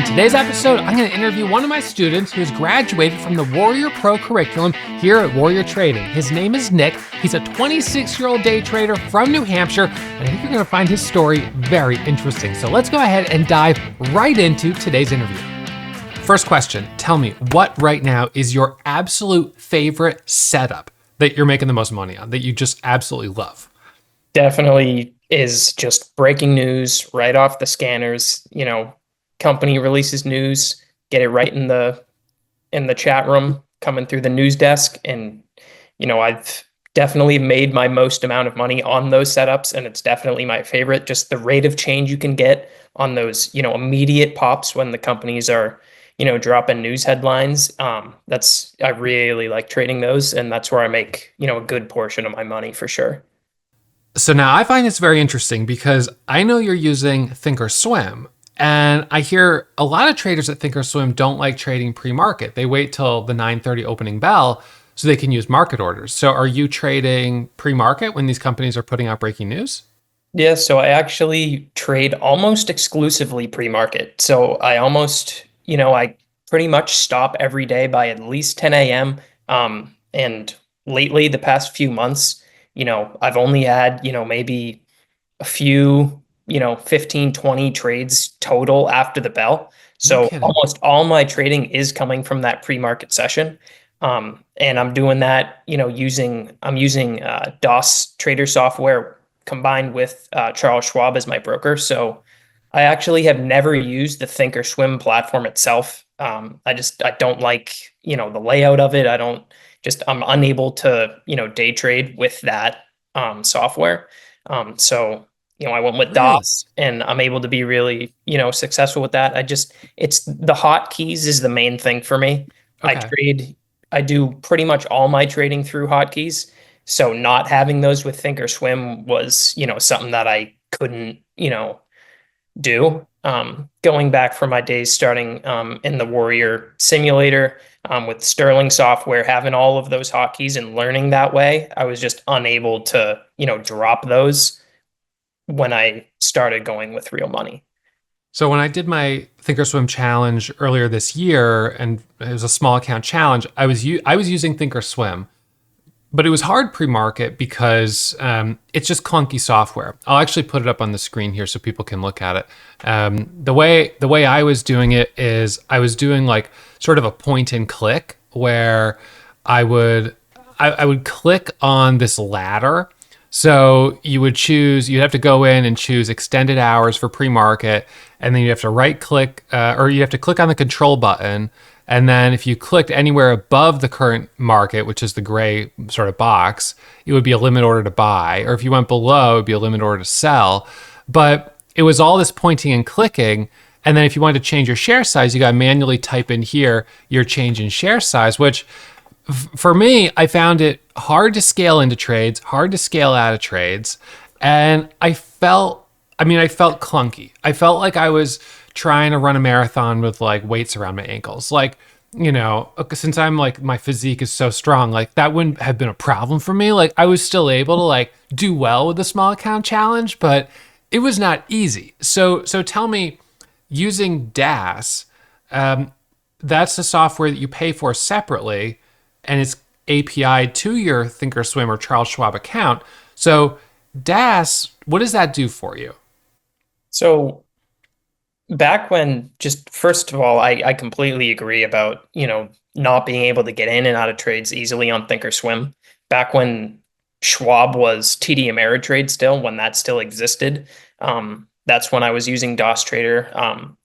today's episode, I'm going to interview one of my students who has graduated from the Warrior Pro curriculum here at Warrior Trading. His name is Nick. He's a 26-year-old day trader from New Hampshire, and I think you're going to find his story very interesting. So let's go ahead and dive right into today's interview. First question, tell me, what right now is your absolute favorite setup that you're making the most money on, that you just absolutely love? Definitely is just breaking news right off the scanners. Company releases news, get it right in the chat room, coming through the news desk. And I've definitely made my most amount of money on those setups, and it's definitely my favorite. Just the rate of change you can get on those immediate pops when the companies are dropping news headlines. I really like trading those, and that's where I make a good portion of my money for sure. So now I find this very interesting because I know you're using Thinkorswim, and I hear a lot of traders at Thinkorswim don't like trading pre-market. They wait till the 9:30 opening bell so they can use market orders. So are you trading pre-market when these companies are putting out breaking news? Yeah, so I actually trade almost exclusively pre-market. So I pretty much stop every day by at least 10 a.m. And lately, the past few months, I've only had, maybe a few, 15, 20 trades total after the bell. No So kidding. almost all my trading is coming from that pre-market session. And I'm doing that, I'm using DOS trader software combined with Charles Schwab as my broker. So I actually have never used the Thinkorswim platform itself. I don't like, the layout of it. I'm unable to, day trade with that software. So I went with Really? DOS, and I'm able to be really, successful with that. It's the hotkeys is the main thing for me. Okay. I do pretty much all my trading through hotkeys. So not having those with Thinkorswim was, something that I couldn't, do. Going back from my days starting in the Warrior simulator with Sterling software, having all of those hotkeys and learning that way, I was just unable to, drop those when I started going with real money. So when I did my Thinkorswim challenge earlier this year, and it was a small account challenge, I was using Thinkorswim, but it was hard pre-market because it's just clunky software. I'll actually put it up on the screen here so people can look at it. The way I was doing it is I was doing like sort of a point and click where I would click on this ladder. So you'd have to go in and choose extended hours for pre-market, and then you have to right click or you have to click on the control button. And then if you clicked anywhere above the current market, which is the gray sort of box, it would be a limit order to buy. Or if you went below, it would be a limit order to sell. But it was all this pointing and clicking. And then if you wanted to change your share size, you got to manually type in here your change in share size, which for me, I found it hard to scale into trades, hard to scale out of trades. And I felt clunky. I felt like I was trying to run a marathon with like weights around my ankles. Like, since I'm like, my physique is so strong, like that wouldn't have been a problem for me. Like I was still able to like do well with the small account challenge, but it was not easy. So tell me, using DAS, that's the software that you pay for separately, and it's API to your Thinkorswim or Charles Schwab account. So DAS, what does that do for you? So back when, just first of all, I completely agree about, not being able to get in and out of trades easily on Thinkorswim. Back when Schwab was TD Ameritrade still, when that still existed, that's when I was using DOS Trader.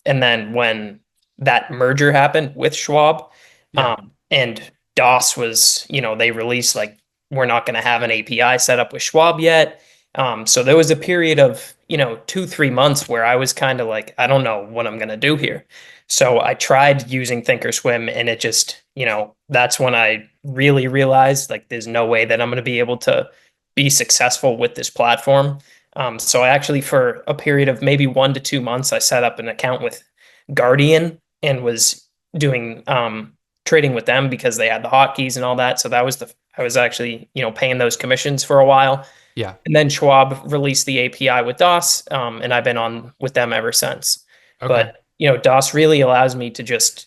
And then when that merger happened with Schwab, Yeah. and DOS was, they released like, we're not going to have an API set up with Schwab yet. So there was a period of, 2-3 months where I was kind of like, I don't know what I'm going to do here. So I tried using Thinkorswim, and it just, that's when I really realized like, there's no way that I'm going to be able to be successful with this platform. So I actually, for a period of maybe 1 to 2 months, I set up an account with Guardian and was doing trading with them because they had the hotkeys and all that. So I was actually, paying those commissions for a while. Yeah. And then Schwab released the API with DOS, and I've been on with them ever since. Okay. But DOS really allows me to just,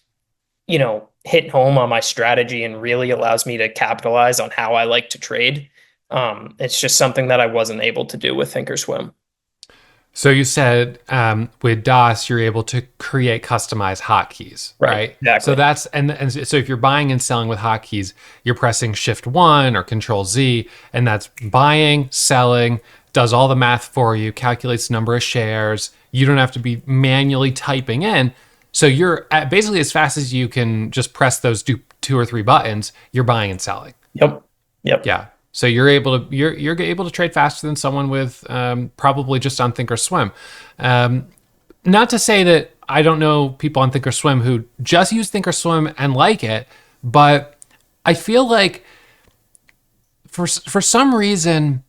hit home on my strategy and really allows me to capitalize on how I like to trade. It's just something that I wasn't able to do with Thinkorswim. So you said with DOS, you're able to create customized hotkeys, Right. right? So Exactly. that's and so if you're buying and selling with hotkeys, you're pressing Shift 1 or Control Z, and that's buying, selling, does all the math for you, calculates the number of shares. You don't have to be manually typing in. So you're at basically as fast as you can just press those two or three buttons, you're buying and selling. Yep. Yep. Yeah. So you're able to trade faster than someone with probably just on Thinkorswim. Not to say that I don't know people on Thinkorswim who just use Thinkorswim and like it, but I feel like for some reason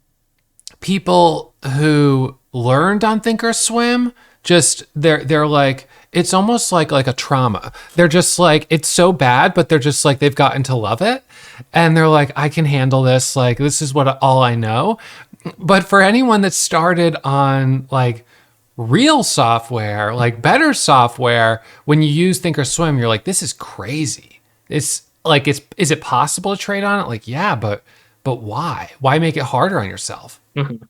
people who learned on Thinkorswim just they're like it's almost like a trauma. They're just like it's so bad, but they're just like they've gotten to love it, and they're like I can handle this. Like this is what all I know. But for anyone that started on like real software, like better software, when you use Thinkorswim, you're like this is crazy. It's like it's is it possible to trade on it? Like yeah, but why? Why make it harder on yourself? Mhm.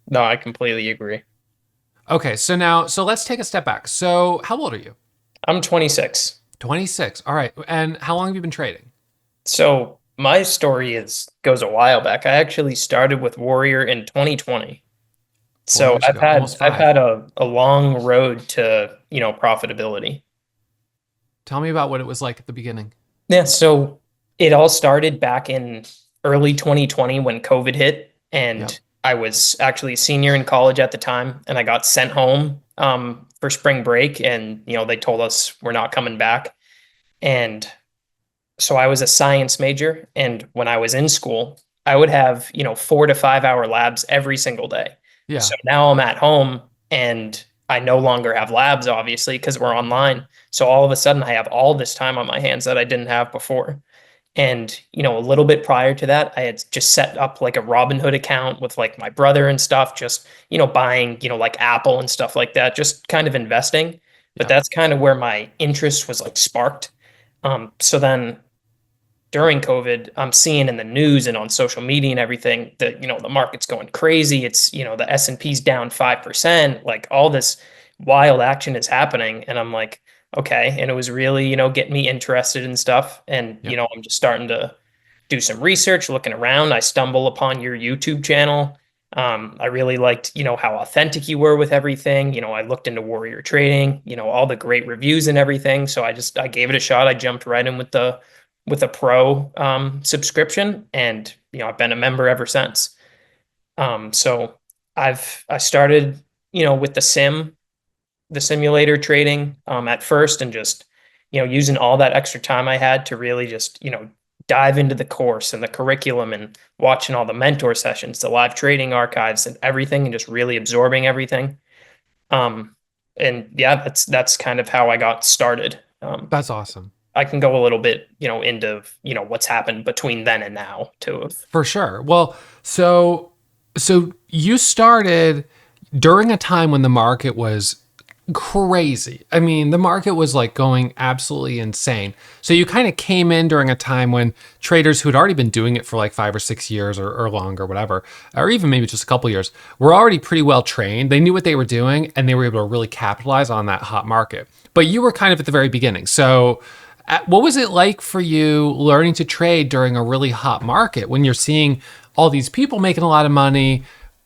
No, I completely agree. Okay, so let's take a step back. So how old are you? I'm 26. 26. All right. And how long have you been trading? So my story is goes a while back. I actually started with Warrior in 2020. 4 years I've ago, had almost I've five. had a long road to, profitability. Tell me about what it was like at the beginning. Yeah, so it all started back in early 2020 when COVID hit, Yep. and I was actually a senior in college at the time, and I got sent home for spring break, and they told us we're not coming back. And so I was a science major, and when I was in school, I would have 4 to 5 hour labs every single day. Yeah. So now I'm at home, and I no longer have labs, obviously, because we're online. So all of a sudden, I have all this time on my hands that I didn't have before. And, a little bit prior to that, I had just set up like a Robinhood account with like my brother and stuff, just, buying, like Apple and stuff like that, just kind of investing. But Yeah. that's kind of where my interest was like sparked. So then during COVID, I'm seeing in the news and on social media and everything that, the market's going crazy. It's, the S&P's down 5%, like all this wild action is happening. And I'm like, okay. And it was really, getting me interested in stuff. And, Yep. I'm just starting to do some research, looking around. I stumble upon your YouTube channel. I really liked, how authentic you were with everything. I looked into Warrior Trading, all the great reviews and everything. So I gave it a shot. I jumped right in with a pro subscription, and I've been a member ever since. So I started, with the simulator trading at first, and just using all that extra time I had to really just dive into the course and the curriculum and watching all the mentor sessions, the live trading archives and everything, and just really absorbing everything. Um, and yeah, that's kind of how I got started. That's awesome. I can go a little bit, into, what's happened between then and now too. For sure. Well, so you started during a time when the market was crazy. I mean, the market was like going absolutely insane. So you kind of came in during a time when traders who had already been doing it for like 5 or 6 years or longer, whatever, or even maybe just a couple years, were already pretty well trained. They knew what they were doing and they were able to really capitalize on that hot market. But you were kind of at the very beginning. So what was it like for you learning to trade during a really hot market when you're seeing all these people making a lot of money,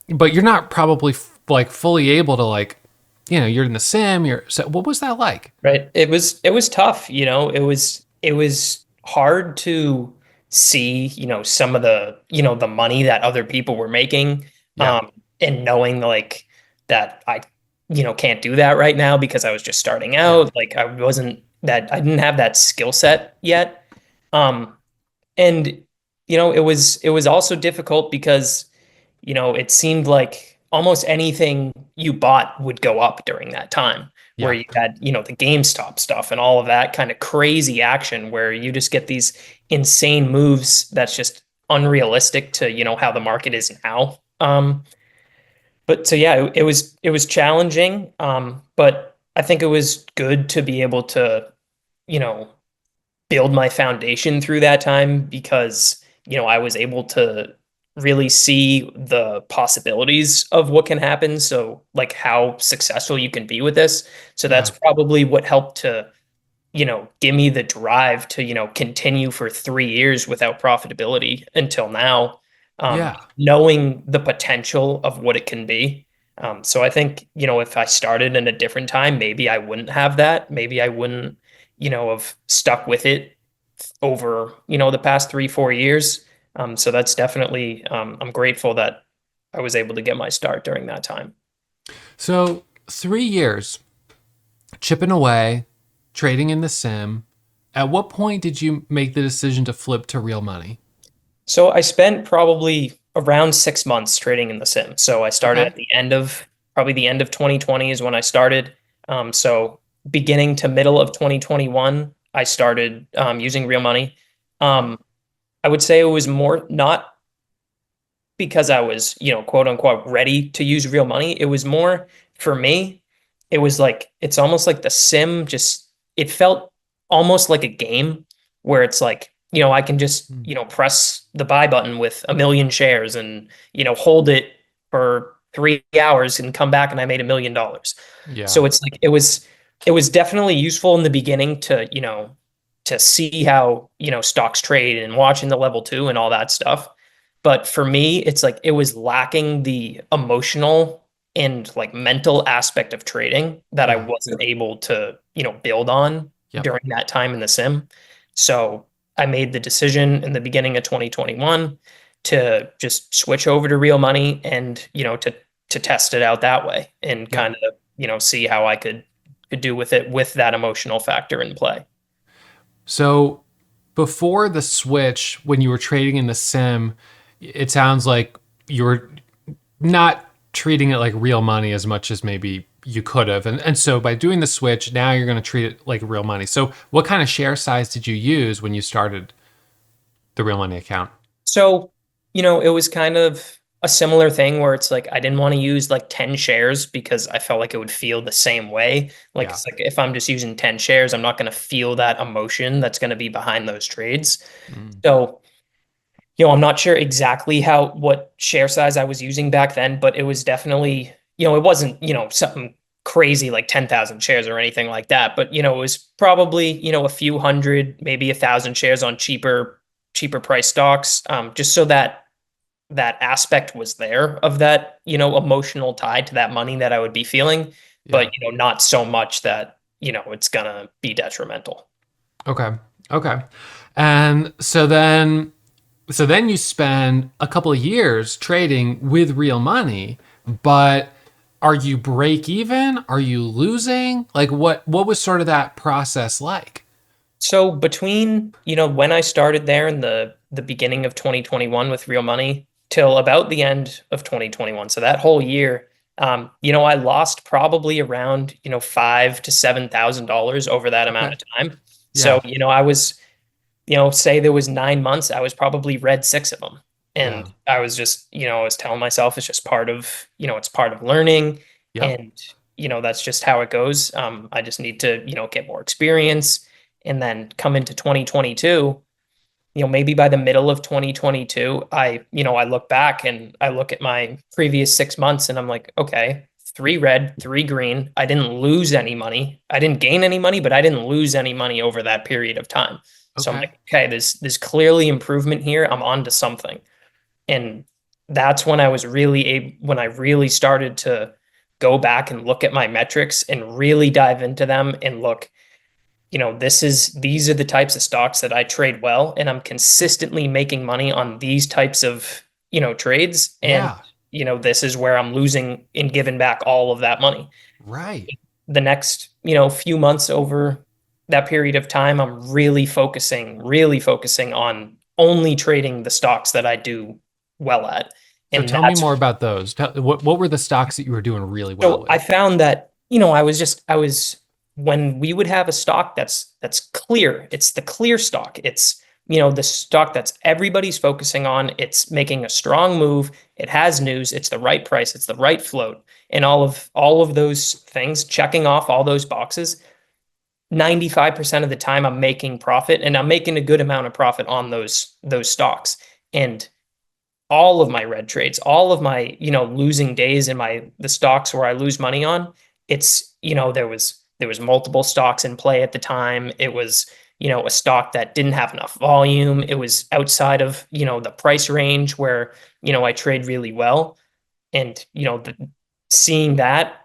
but you're not probably like fully able to like, you're in the sim. So what was that like? Right. It was tough, it was hard to see, some of the, the money that other people were making, Yeah, and knowing like that I, can't do that right now because I was just starting yeah, out. Like I didn't have that skill set yet. Um, and it was also difficult because it seemed like almost anything you bought would go up during that time, where yeah. you had, the GameStop stuff and all of that kind of crazy action where you just get these insane moves that's just unrealistic to, how the market is now. But so yeah, it was challenging. But I think it was good to be able to, you know, build my foundation through that time because, I was able to really see the possibilities of what can happen. So, like how successful you can be with this. So, that's Yeah. probably what helped to, give me the drive to, continue for 3 years without profitability until now, Yeah. knowing the potential of what it can be. So I think, if I started in a different time, maybe I wouldn't have that. Maybe I wouldn't, have stuck with it over, the past 3, 4 years. So that's definitely, I'm grateful that I was able to get my start during that time. So 3 years chipping away, trading in the sim. At what point did you make the decision to flip to real money? So I spent probably around 6 months trading in the sim. So I started Okay. at probably the end of 2020 is when I started. So beginning to middle of 2021, I started using real money. Um, I would say it was more not because I was, quote unquote, ready to use real money. It was more for me, it was like, it's almost like the sim just, it felt almost like a game where it's like, I can just, Mm. press the buy button with a million shares and, hold it for 3 hours and come back and I made $1 million. Yeah. So it's like, it was definitely useful in the beginning to, to see how, stocks trade and watching the level two and all that stuff. But for me, it's like it was lacking the emotional and like mental aspect of trading that I Yeah. wasn't able to, build on Yep. during that time in the sim. So I made the decision in the beginning of 2021 to just switch over to real money and, to test it out that way and Yep. kind of, see how I could do with it with that emotional factor in play. So before the switch, when you were trading in the sim, it sounds like you were not treating it like real money as much as maybe you could have. And so by doing the switch, now you're going to treat it like real money. So what kind of share size did you use when you started the real money account? So, it was kind of a similar thing where it's like I didn't want to use like 10 shares because I felt like it would feel the same way. Like Yeah. it's like if I'm just using 10 shares, I'm not going to feel that emotion that's going to be behind those trades. Mm. So, I'm not sure exactly what share size I was using back then, but it was definitely, it wasn't, something crazy like 10,000 shares or anything like that. But, it was probably, a few hundred, maybe 1,000 shares on cheaper price stocks, just so that that aspect was there of that, emotional tie to that money that I would be feeling, but, Yeah. not so much that, it's gonna be detrimental. Okay. Okay. And so then you spend a couple of years trading with real money, but are you break even? Are you losing? Like what was sort of that process like? So between, when I started there in the beginning of 2021 with real money till about the end of 2021, so that whole year, I lost probably around, five to $7,000 over that amount Okay. of time. So, Yeah. I was, say there was 9 months, I was probably read six of them. Yeah. And I was just, I was telling myself it's just part of, it's part of learning. Yep. And, that's just how it goes. I just need to, get more experience and then come into 2022, maybe by the middle of 2022, I look back and I look at my previous 6 months and I'm like, okay, three red, three green. I didn't lose any money. I didn't gain any money, but I didn't lose any money over that period of time. So I'm Okay. like, okay, there's clearly improvement here. I'm on to something. And that's when when I really started to go back and look at my metrics and really dive into them and look, these are the types of stocks that I trade well, and I'm consistently making money on these types of, trades. And, Yeah. this is where I'm losing and giving back all of that money. Right. The next, few months over that period of time, I'm really focusing on only trading the stocks that I do well at. So And tell me that's more about those. What were the stocks that you were doing really well so I with? found that, I was when we would have a stock that's clear, it's the clear stock. It's the stock that's everybody's focusing on. It's making a strong move. It has news. It's the right price. It's the right float. And all of those things, checking off all those boxes, 95% of the time I'm making profit, and I'm making a good amount of profit on those stocks. And all of my red trades, all of my, losing days in the stocks where I lose money on, it's, there was multiple stocks in play at the time. It was, a stock that didn't have enough volume. It was outside of, the price range where, I trade really well. And, seeing that,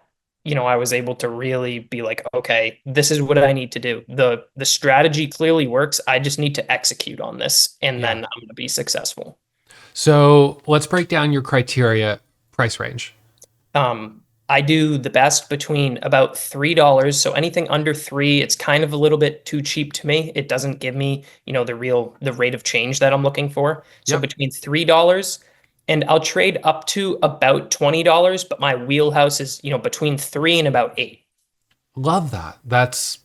I was able to really be like, okay, this is what I need to do. The strategy clearly works. I just need to execute on this, and Yeah. then I'm going to be successful. So let's break down your criteria price range. I do the best between about $3. So anything under three, it's kind of a little bit too cheap to me. It doesn't give me, the rate of change that I'm looking for. So Yep. between $3, and I'll trade up to about $20, but my wheelhouse is, between three and about eight. Love that. That's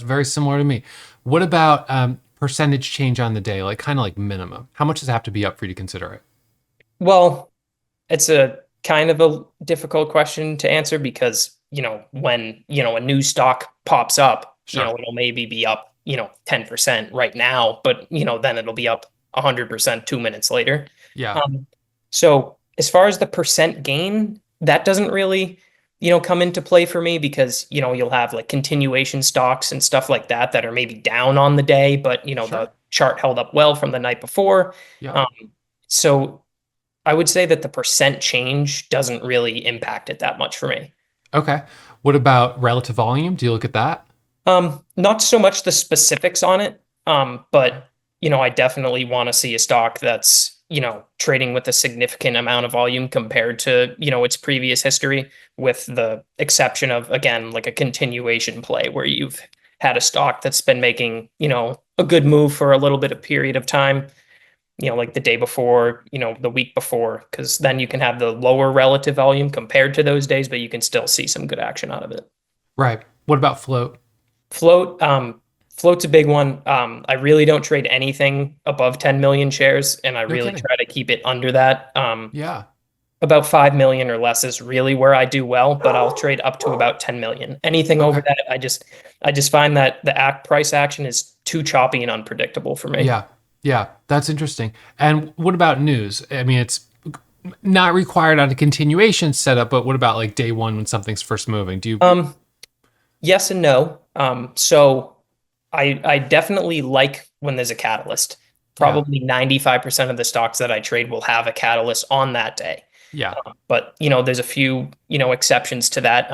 very similar to me. What about percentage change on the day? Like kind of like minimum. How much does it have to be up for you to consider it? Well, it's a kind of a difficult question to answer because, when, a new stock pops up, Sure. it'll maybe be up, 10% right now, but, then it'll be up 100% 2 minutes later. Yeah. Um, so as far as the percent gain, that doesn't really, come into play for me because, you'll have like continuation stocks and stuff like that that are maybe down on the day, but, Sure. the chart held up well from the night before. Yeah. Um, so I would say that the percent change doesn't really impact it that much for me. Okay. What about relative volume? Do you look at that? Not so much the specifics on it, Okay. but I definitely want to see a stock that's, trading with a significant amount of volume compared to, its previous history, with the exception of, again, like a continuation play where you've had a stock that's been making, a good move for a little bit of period of time, like the day before, the week before, because then you can have the lower relative volume compared to those days, but you can still see some good action out of it. Right. What about float? Float's a big one. I really don't trade anything above 10 million shares, and I No really kidding. try to keep it under that. Yeah. About 5 million or less is really where I do well, but I'll trade up to about 10 million. Anything over Okay. that, I just find that the price action is too choppy and unpredictable for me. Yeah. Yeah. That's interesting. And what about news? I mean, it's not required on a continuation setup, but what about like day one when something's first moving? Do you? Um, yes and no. So I definitely like when there's a catalyst. Yeah. Probably 95% of the stocks that I trade will have a catalyst on that day. Yeah. But there's a few, exceptions to that.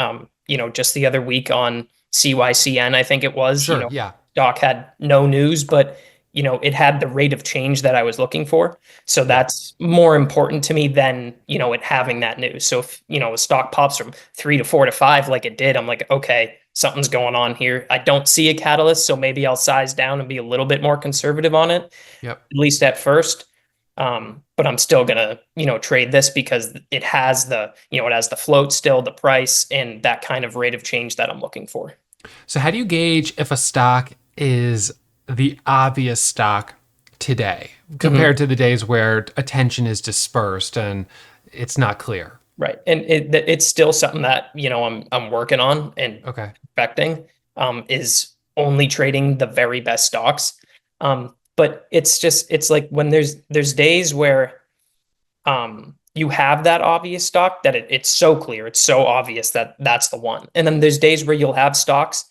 Just the other week on CYCN, I think it was, Sure. Yeah. stock had no news, but it had the rate of change that I was looking for. So Yeah. that's more important to me than, it having that news. So if, a stock pops from 3 to 4 to 5 like it did, I'm like, okay, something's going on here. I don't see a catalyst, so maybe I'll size down and be a little bit more conservative on it, Yep. at least at first. But I'm still gonna, trade this because it has the float still, the price, and that kind of rate of change that I'm looking for. So how do you gauge if a stock is the obvious stock today Mhm. compared to the days where attention is dispersed and it's not clear? Right. And it's still something that, I'm working on and Okay. perfecting, is only trading the very best stocks. But it's like when there's days where you have that obvious stock that it's so clear, it's so obvious that that's the one. And then there's days where you'll have stocks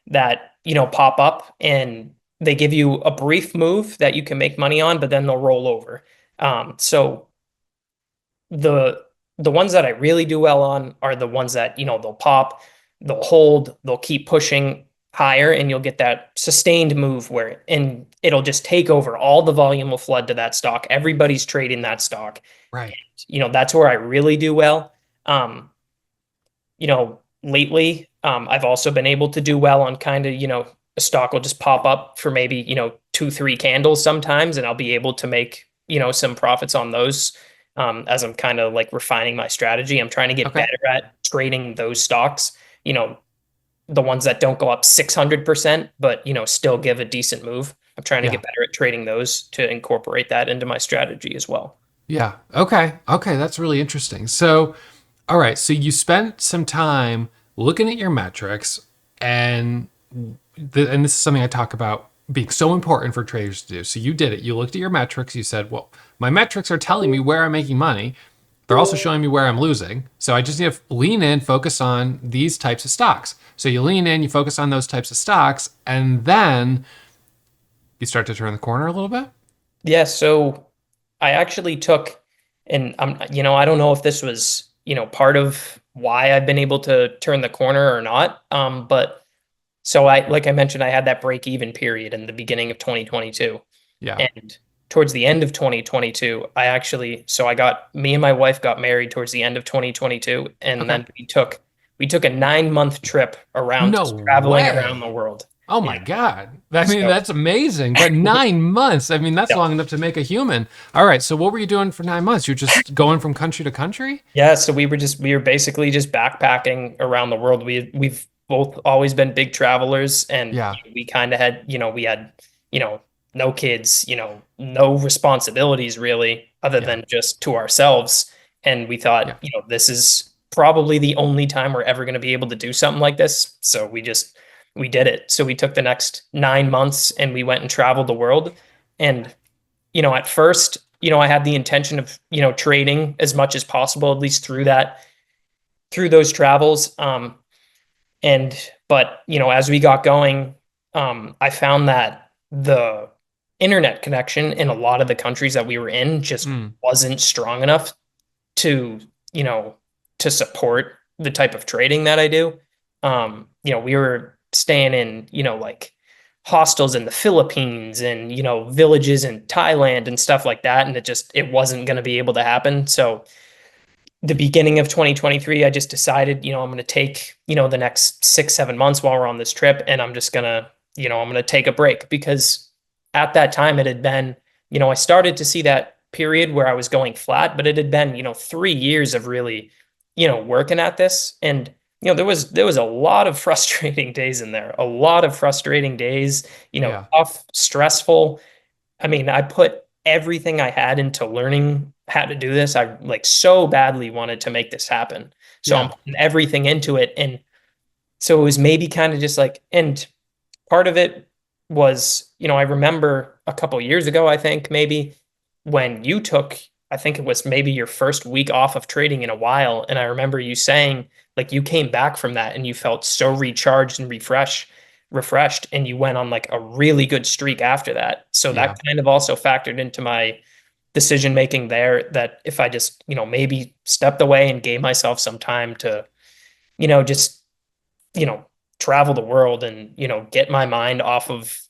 that, pop up and they give you a brief move that you can make money on, but then they'll roll over. So the ones that I really do well on are the ones that, they'll pop, they'll hold, they'll keep pushing higher, and you'll get that sustained move where and it'll just take over. All the volume will flood to that stock. Everybody's trading that stock. Right. That's where I really do well. Lately, I've also been able to do well on kind of, a stock will just pop up for maybe, 2, 3 candles sometimes, and I'll be able to make, some profits on those. As I'm kind of like refining my strategy, I'm trying to get Okay. better at trading those stocks, the ones that don't go up 600%, but, still give a decent move. I'm trying to Yeah. get better at trading those to incorporate that into my strategy as well. Yeah. Okay. Okay. That's really interesting. So, all right. So you spent some time looking at your metrics, and and this is something I talk about being so important for traders to do. So you did it. You looked at your metrics. You said, well, my metrics are telling me where I'm making money. They're also showing me where I'm losing. So I just need to lean in, focus on these types of stocks. So you lean in, you focus on those types of stocks, and then you start to turn the corner a little bit. Yeah, so I actually took, and I don't know if this was, part of why I've been able to turn the corner or not. But so like I mentioned, I had that break even period in the beginning of 2022. Yeah. And towards the end of 2022, me and my wife got married towards the end of 2022. And Okay. then we took a 9 month trip around, No just traveling around way. the world. Oh Yeah. my God. I mean, So that's amazing. But 9 months, I mean, that's long enough to make a human. All right. So what were you doing for 9 months? You're just going from country to country? Yeah, so we were basically just backpacking around the world. We've both always been big travelers, and Yeah. we kind of had, we had, you know, no kids, no responsibilities really other Yeah. than just to ourselves. And we Yeah. thought, this is probably the only time we're ever going to be able to do something like this. So we did it. So we took the next 9 months and we went and traveled the world. And at first, I had the intention of, trading as much as possible, at least through those travels. But, as we got going, I found that the internet connection in a lot of the countries that we were in just Mm. wasn't strong enough to, you know, to support the type of trading that I do. We were staying in, like hostels in the Philippines and, villages in Thailand and stuff like that. And it wasn't going to be able to happen. So the beginning of 2023, I just decided, I'm going to take, the next 6, 7 months while we're on this trip. And I'm just going to, I'm going to take a break because at that time it had been, I started to see that period where I was going flat, but it had been, 3 years of really, working at this. And, there was a lot of frustrating days in there, a lot of frustrating days, Yeah. tough, stressful. I mean, I put everything I had into learning how to do this. I like so badly wanted to make this happen. So I'm Yeah. putting everything into it. And so it was maybe kind of just like, and part of it was, I remember a couple years ago, I think maybe when you took, I think it was maybe your first week off of trading in a while. And I remember you saying like you came back from that and you felt so recharged and refreshed, and you went on like a really good streak after that. So Yeah. that kind of also factored into my decision making there, that if I just, maybe stepped away and gave myself some time to, just, you know, travel the world and, get my mind off of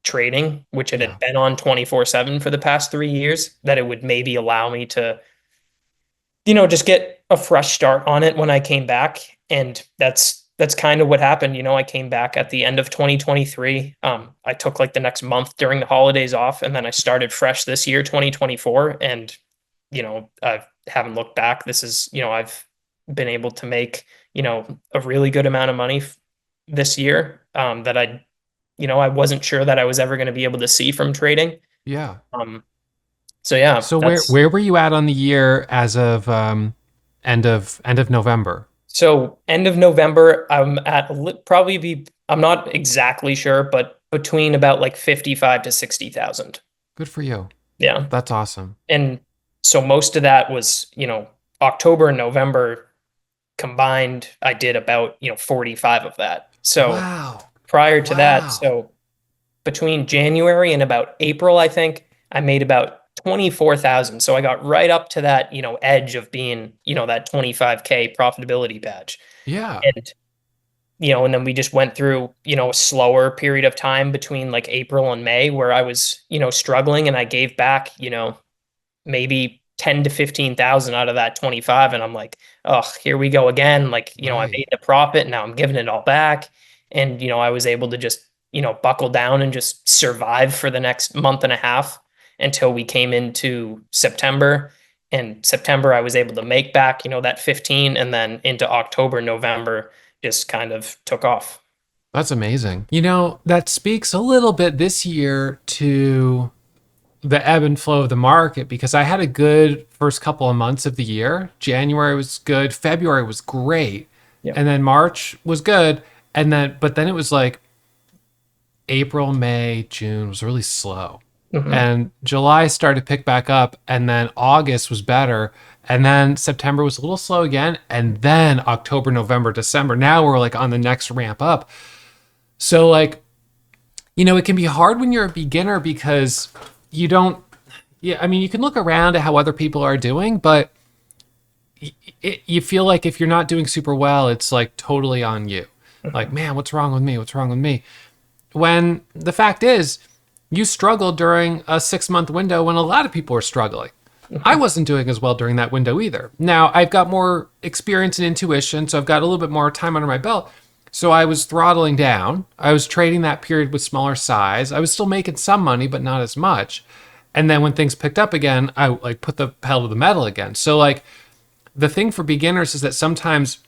trading, which it Yeah. had been on 24/7 for the past 3 years, that it would maybe allow me to, just get a fresh start on it when I came back. And that's kind of what happened. I came back at the end of 2023. I took like the next month during the holidays off, and then I started fresh this year, 2024. And, I haven't looked back. This is, I've been able to make, a really good amount of money this year, that I wasn't sure that I was ever going to be able to see from trading. Yeah. Um, so yeah, So where were you at on the year as of end of November? so end of November, I'm not exactly sure, but between about like 55 to 60,000. Good for you. Yeah. That's awesome. And so most of that was, October and November combined, I did about, 45 of that. So Wow. prior to that, Wow. so between January and about April, I think I made about 24,000. So I got right up to that, edge of being, that 25K profitability badge. Yeah. And then we just went through, a slower period of time between like April and May where I was, struggling, and I gave back, maybe 10 to 15,000 out of that 25. And I'm like, oh, here we go again. Like, I Right. made the profit. Now I'm giving it all back. And, I was able to just, buckle down and just survive for the next month and a half until we came into September. And September, I was able to make back, that 15. And then into October, November just kind of took off. That's amazing. You know, that speaks a little bit this year to the ebb and flow of the market because I had a good first couple of months of the year. January was good, February was great, Yeah. and then March was good, and then but then it was like April, May, June was really slow. Hmm. And July started to pick back up, and then August was better, and then September was a little slow again, and then October, November, December. Now we're like on the next ramp up. So like, you know, it can be hard when you're a beginner because you don't yeah, I mean, you can look around at how other people are doing, but you feel like if you're not doing super well, it's like totally on you. Like, man, what's wrong with me? What's wrong with me? When the fact is, you struggled during a 6 month window when a lot of people were struggling. I wasn't doing as well during that window either. Now, I've got more experience and intuition, so I've got a little bit more time under my belt. So I was throttling down. I was trading that period with smaller size. I was still making some money, but not as much. And then when things picked up again, I like put the pedal to the metal again. So like the thing for beginners is that sometimes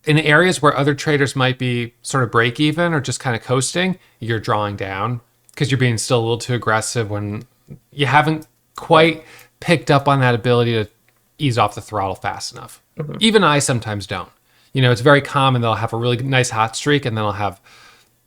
in areas where other traders might be sort of break even or just kind of coasting, you're drawing down because you're being still a little too aggressive when you haven't quite picked up on that ability to ease off the throttle fast enough. Even I sometimes don't. You know, it's very common that I'll have a really nice hot streak and then I'll have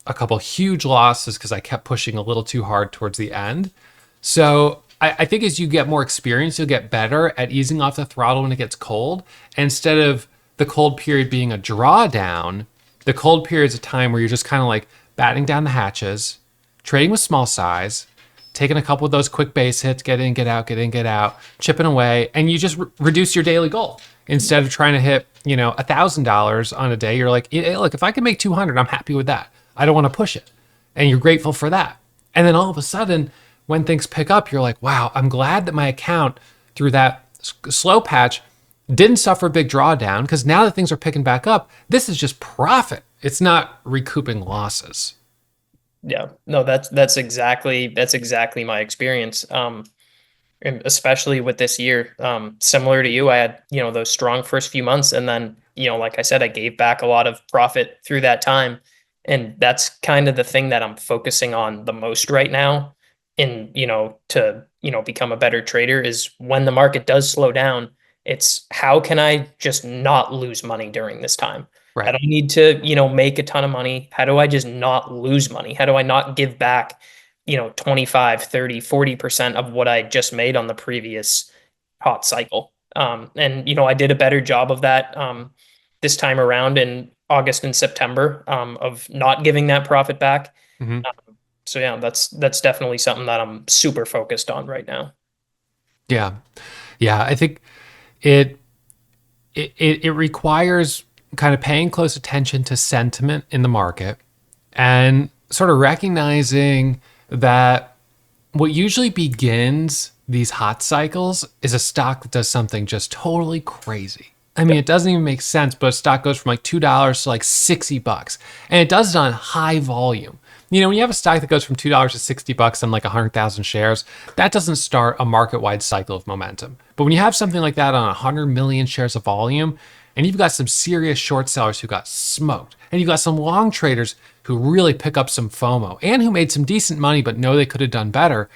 a couple huge losses because I kept pushing a little too hard towards the end. So I think as you get more experience, you'll get better at easing off the throttle when it gets cold. And instead of the cold period being a drawdown, the cold period is a time where you're just kind of like batting down the hatches, trading with small size, taking a couple of those quick base hits, get in, get out, get in, get out, chipping away, and you just reduce your daily goal. Instead of trying to hit, you know, $1,000 on a day, you're like, hey, look, if I can make 200, I'm happy with that. I don't want to push it. And you're grateful for that. And then all of a sudden, when things pick up, you're like, wow, I'm glad that my account through that slow patch didn't suffer a big drawdown because now that things are picking back up, this is just profit. It's not recouping losses. Yeah. No, that's exactly my experience. And especially with this year, similar to you, I had, those strong first few months. And then, like I said, I gave back a lot of profit through that time. And that's kind of the thing that I'm focusing on the most right now in, to, become a better trader is when the market does slow down, it's how can I just not lose money during this time? I Right. don't need to, make a ton of money. How do I just not lose money? How do I not give back 25, 30, 40% of what I just made on the previous hot cycle. And, I did a better job of that this time around in August and September of not giving that profit back. Hmm. So yeah, that's definitely something that I'm super focused on right now. Yeah. Yeah. I think it, it requires kind of paying close attention to sentiment in the market and sort of recognizing that what usually begins these hot cycles is a stock that does something just totally crazy. I mean, it doesn't even make sense, but a stock goes from like $2 to like $60, and it does it on high volume. You know, when you have a stock that goes from $2 to $60 on like 100,000 shares, that doesn't start a market-wide cycle of momentum. But when you have something like that on 100 million shares of volume, and you've got some serious short sellers who got smoked, and you've got some long traders who really pick up some FOMO and who made some decent money but know they could have done better,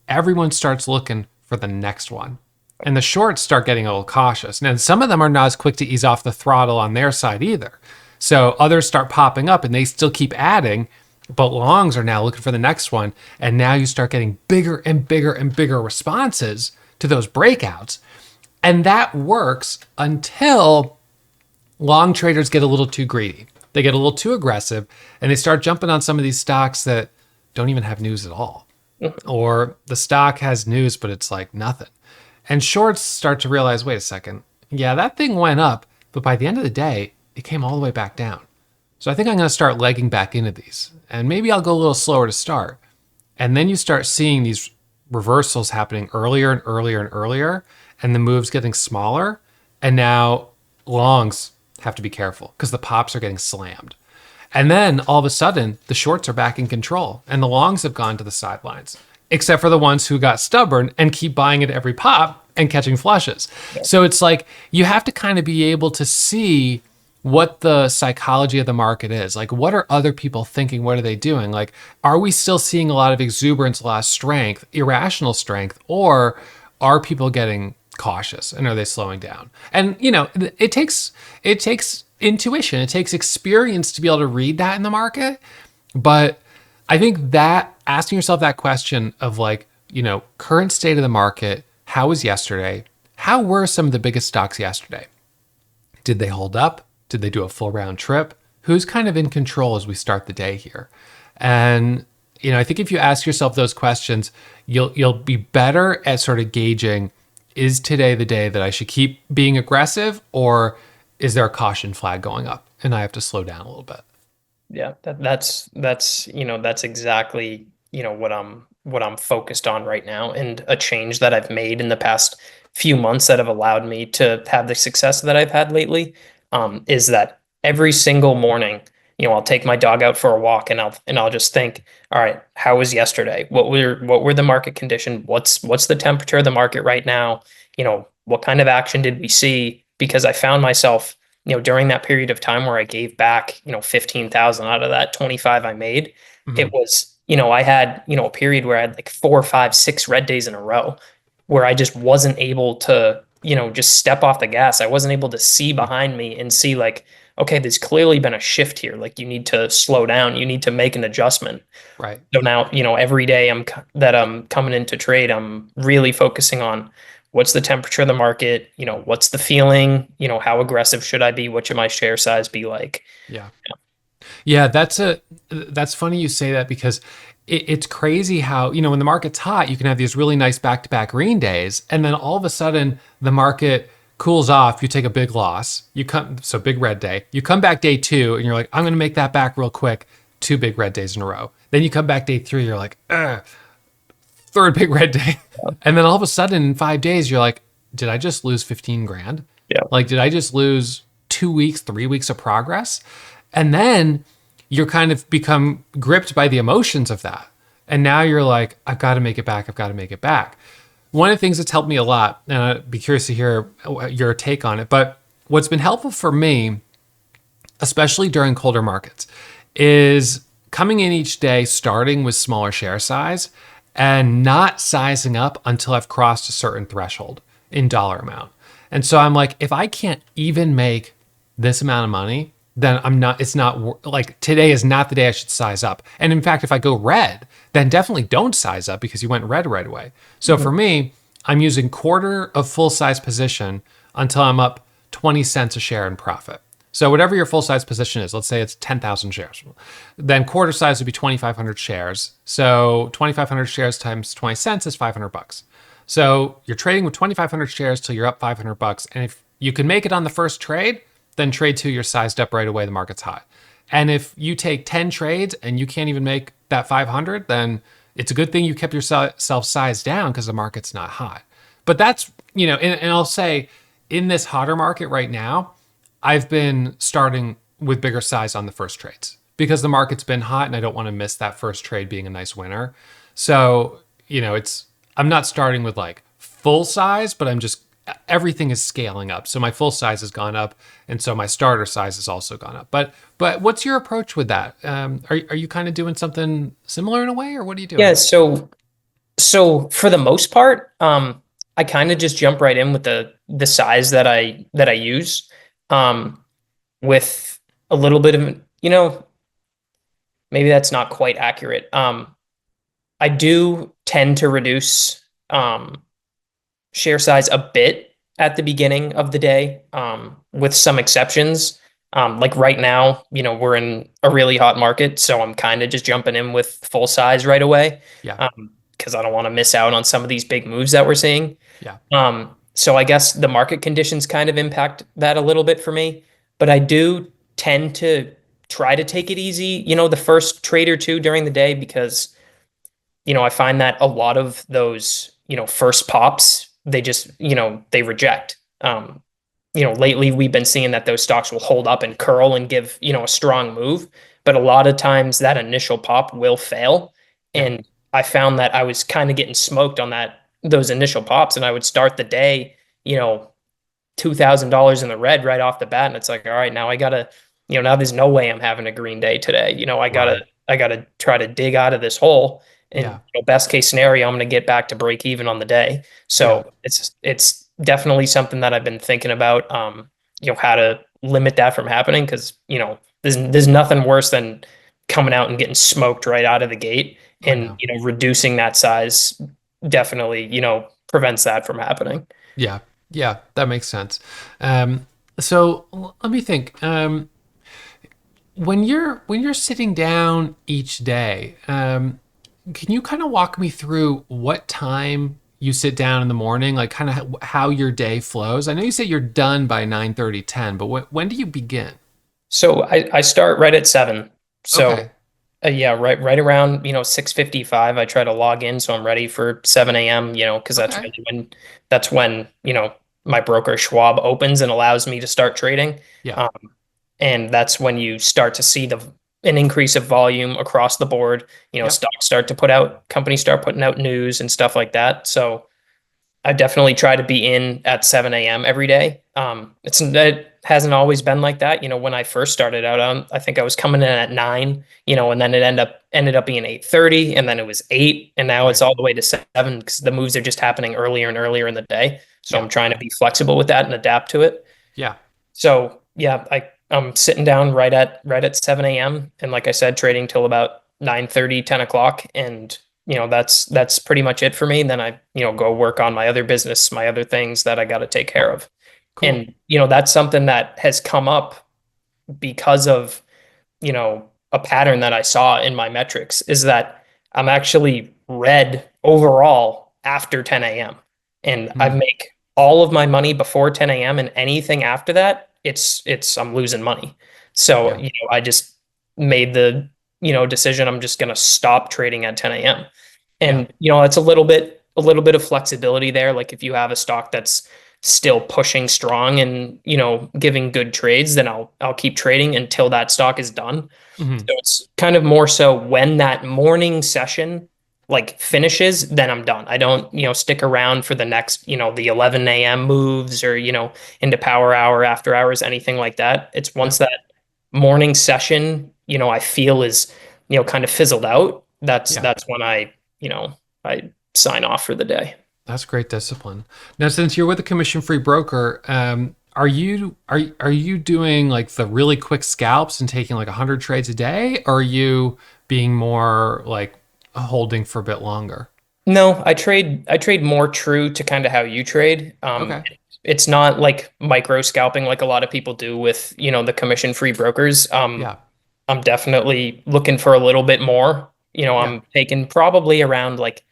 everyone starts looking for the next one. And the shorts start getting a little cautious. And some of them are not as quick to ease off the throttle on their side either. So others start popping up and they still keep adding, but longs are now looking for the next one. And now you start getting bigger and bigger and bigger responses to those breakouts. And that works until long traders get a little too greedy. They get a little too aggressive and they start jumping on some of these stocks that don't even have news at all. Or the stock has news, but it's like nothing. And shorts start to realize, wait a second, yeah, that thing went up, but by the end of the day, it came all the way back down. So I think I'm going to start legging back into these. And maybe I'll go a little slower to start. And then you start seeing these reversals happening earlier and earlier and earlier, and the moves getting smaller. And now longs have to be careful because the pops are getting slammed. And then all of a sudden, the shorts are back in control and the longs have gone to the sidelines, except for the ones who got stubborn and keep buying at every pop and catching flushes. So it's like you have to kind of be able to see what the psychology of the market is. Like, what are other people thinking? What are they doing? Like, are we still seeing a lot of exuberance, a lot of strength, irrational strength, or are people getting cautious and are they slowing down? And it takes intuition, it takes experience to be able to read that in the market. But I think that asking yourself that question of like, current state of the market, how was yesterday? How were some of the biggest stocks yesterday? Did they hold up? Did they do a full round trip? Who's kind of in control as we start the day here? And I think if you ask yourself those questions, you'll be better at sort of gauging, is today the day that I should keep being aggressive, or is there a caution flag going up and I have to slow down a little bit? Yeah, that's exactly, what I'm focused on right now, and a change that I've made in the past few months that have allowed me to have the success that I've had lately, is that every single morning, I'll take my dog out for a walk, and I'll just think, all right, how was yesterday? What were the market condition? What's the temperature of the market right now? What kind of action did we see? Because I found myself, during that period of time where I gave back, 15,000 out of that 25 I made, Mhm. it was, I had, a period where I had like 4, 5, 6 red days in a row where I just wasn't able to, just step off the gas. I wasn't able to see behind me and see like, okay, there's clearly been a shift here. Like you need to slow down. You need to make an adjustment. Right. So now, every day that I'm coming into trade, I'm really focusing on what's the temperature of the market, what's the feeling, how aggressive should I be? What should my share size be like? Yeah. Yeah, that's funny you say that because it's crazy how, when the market's hot, you can have these really nice back-to-back green days, and then all of a sudden the market cools off, you take a big loss. So big red day. You come back day 2 and you're like, I'm going to make that back real quick. 2 big red days in a row. Then you come back day 3, you're like, ugh, third big red day. And then all of a sudden in 5 days you're like, did I just lose 15 grand? Yeah. Like, did I just lose 2 weeks, 3 weeks of progress? And then you're kind of become gripped by the emotions of that. And now you're like, I've got to make it back. I've got to make it back. One of the things that's helped me a lot, and I'd be curious to hear your take on it, but what's been helpful for me, especially during colder markets, is coming in each day, starting with smaller share size and not sizing up until I've crossed a certain threshold in dollar amount. And so I'm like, if I can't even make this amount of money, then it's not like today is not the day I should size up. And in fact, if I go red, then definitely don't size up because you went red right away. So for me, I'm using quarter of full size position until I'm up 20 cents a share in profit. So whatever your full size position is, let's say it's 10,000 shares, then quarter size would be 2,500 shares. So 2,500 shares times 20 cents is 500 bucks. So you're trading with 2,500 shares till you're up 500 bucks. And if you can make it on the first trade, then trade 2, you're sized up right away. The market's hot. And if you take 10 trades and you can't even make that 500, then it's a good thing you kept yourself sized down because the market's not hot. But that's, and I'll say in this hotter market right now, I've been starting with bigger size on the first trades because the market's been hot and I don't want to miss that first trade being a nice winner. So, I'm not starting with like full size, but everything is scaling up. So my full size has gone up, and so my starter size has also gone up. But what's your approach with that? Are you kind of doing something similar in a way, or what are you Yeah. doing? So for the most part, I kind of just jump right in with the size that I use, um, with a little bit of, maybe that's not quite accurate. I do tend to reduce, share size a bit at the beginning of the day, with some exceptions. Like right now, we're in a really hot market, so I'm kind of just jumping in with full size right away, Yeah, because I don't want to miss out on some of these big moves that we're seeing. yeah, So I guess the market conditions kind of impact that a little bit for me, but I do tend to try to take it easy, the first trade or two during the day, because I find that a lot of those, first pops, they just, they reject. Lately we've been seeing that those stocks will hold up and curl and give, a strong move, but a lot of times that initial pop will fail. yeah, And I found that I was kind of getting smoked on those initial pops, and I would start the day, you know, $2,000 in the red right off the bat. And it's like, all right, now I gotta, now there's no way I'm having a green day today. Right. I gotta try to dig out of this hole. And Yeah. best case scenario, I'm gonna get back to break even on the day. Yeah. So it's definitely something that I've been thinking about. How to limit that from happening because there's nothing worse than coming out and getting smoked right out of the gate, I and know. reducing that size definitely prevents that from happening. Yeah. Yeah. That makes sense. So let me think. When you're sitting down each day, can you kind of walk me through what time you sit down in the morning, like kind of how your day flows? I know you say you're done by 9:30, 10, but when do you begin? So I start right at 7. So Okay. yeah, right around 6:55. I try to log in so I'm ready for 7 a.m. Because Okay. that's when my broker Schwab opens and allows me to start trading. Yeah. Um, and that's when you start to see an increase of volume across the board. Yep. Stocks start to put out, companies start putting out news and stuff like that. So I definitely try to be in at 7 a.m. every day. It hasn't always been like that. When I first started out, I think I was coming in at 9, and then it ended up being 8:30, and then it was 8, and now it's Right. all the way to 7 because the moves are just happening earlier and earlier in the day. So Yeah. I'm trying to be flexible with that and adapt to it. Yeah. So yeah, I'm sitting down right at 7 a.m. and like I said, trading till about 9:30, 10 o'clock, and that's pretty much it for me. And then I go work on my other business, my other things that I got to take care of. Cool. And that's something that has come up because of a pattern that I saw in my metrics is that I'm actually red overall after 10 a.m. And I Mm. make all of my money before 10 a.m. and anything after that, it's I'm losing money. So, Yeah. I just made the, decision I'm just gonna stop trading at 10 a.m. Yeah. And it's a little bit of flexibility there. Like if you have a stock that's still pushing strong and giving good trades, then I'll keep trading until that stock is done. Hmm. So it's kind of more so when that morning session like finishes, then I'm done. I don't, stick around for the next, the 11 a.m. moves or, into power hour, after hours, anything like that. It's once Yep. that morning session, I feel is, kind of fizzled out. That's Yeah. that's when I sign off for the day. That's great discipline. Now, since you're with a commission-free broker, are you doing like the really quick scalps and taking like 100 trades a day, or are you being more like holding for a bit longer? No, I trade more true to kind of how you trade. Okay. It's not like micro scalping like a lot of people do with, the commission free brokers. Yeah. I'm definitely looking for a little bit more. Yeah. I'm taking probably around like,